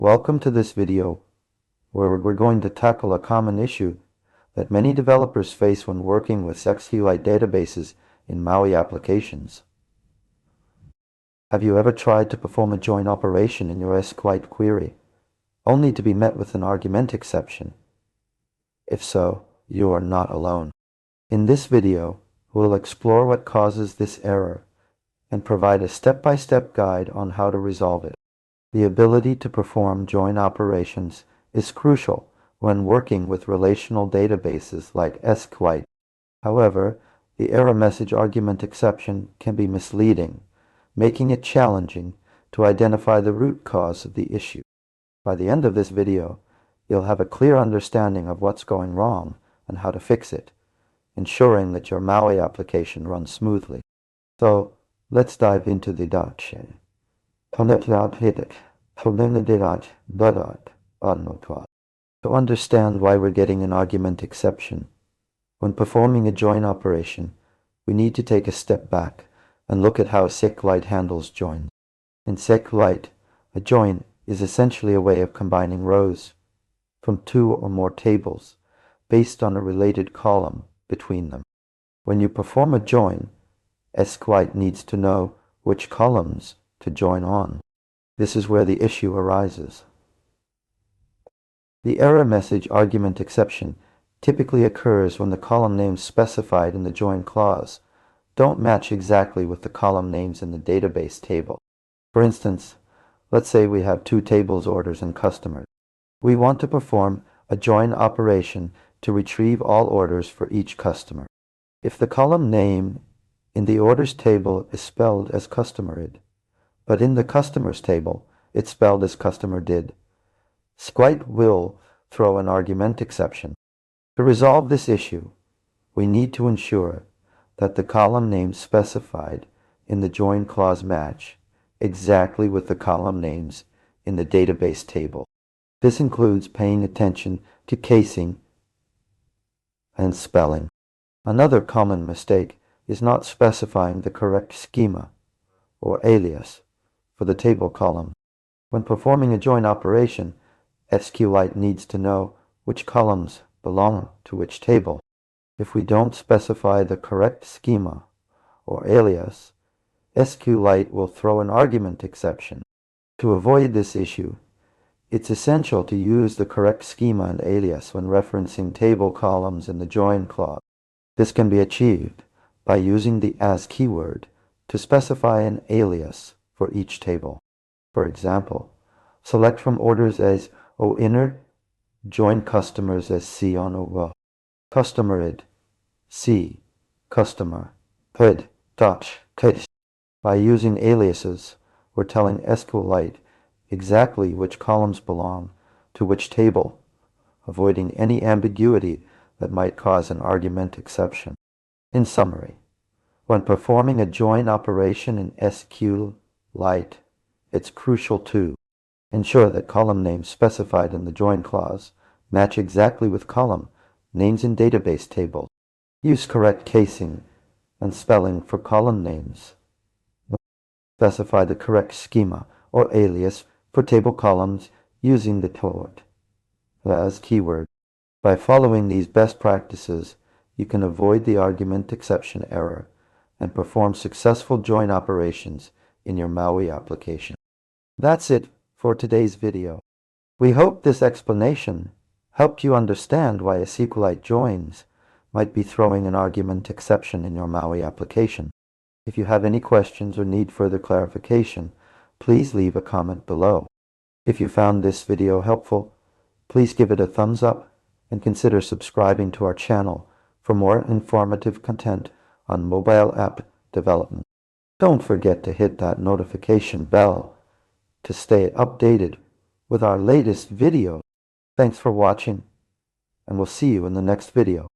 Welcome to this video where we're going to tackle a common issue that many developers face when working with SQLite databases in MAUI applications. Have you ever tried to perform a join operation in your SQLite query, only to be met with an argument exception? If so, you are not alone. In this video, we'll explore what causes this error and provide a step-by-step guide on how to resolve it. The ability to perform join operations is crucial when working with relational databases like SQLite. However, the error message argument exception can be misleading, making it challenging to identify the root cause of the issue. By the end of this video, you'll have a clear understanding of what's going wrong and how to fix it, ensuring that your MAUI application runs smoothly. So, let's dive into the datasheet. To understand why we're getting an argument exception, when performing a join operation, we need to take a step back and look at how SQLite handles joins. In SQLite, a join is essentially a way of combining rows from two or more tables based on a related column between them. When you perform a join, SQLite needs to know which columns to join on. This is where the issue arises. The error message argument exception typically occurs when the column names specified in the join clause don't match exactly with the column names in the database table. For instance, let's say we have two tables, orders and customers. We want to perform a join operation to retrieve all orders for each customer. If the column name in the orders table is spelled as customerid, but in the customers table it's spelled as customerdid, SQLite will throw an argument exception. To resolve this issue, we need to ensure that the column names specified in the join clause match exactly with the column names in the database table. This includes paying attention to casing and spelling. Another common mistake is not specifying the correct schema or alias for the table column. When performing a join operation, SQLite needs to know which columns belong to which table. If we don't specify the correct schema or alias, SQLite will throw an argument exception. To avoid this issue, it's essential to use the correct schema and alias when referencing table columns in the join clause. This can be achieved by using the as keyword to specify an alias for each table. For example, select from orders as O inner, join customers as C on O, customerid, C, customer, hood, Dutch, case. By using aliases, we're telling SQLite exactly which columns belong to which table, avoiding any ambiguity that might cause an argument exception. In summary, when performing a join operation in SQLite, it's crucial to ensure that column names specified in the join clause match exactly with column names in database tables. Use correct casing and spelling for column names. Specify the correct schema or alias for table columns using the as keyword. By following these best practices, you can avoid the argument exception error and perform successful join operations in your MAUI application. That's it for today's video. We hope this explanation helped you understand why a SQLite joins might be throwing an argument exception in your MAUI application. If you have any questions or need further clarification, please leave a comment below. If you found this video helpful, please give it a thumbs up and consider subscribing to our channel for more informative content on mobile app development. Don't forget to hit that notification bell to stay updated with our latest video. Thanks for watching, and we'll see you in the next video.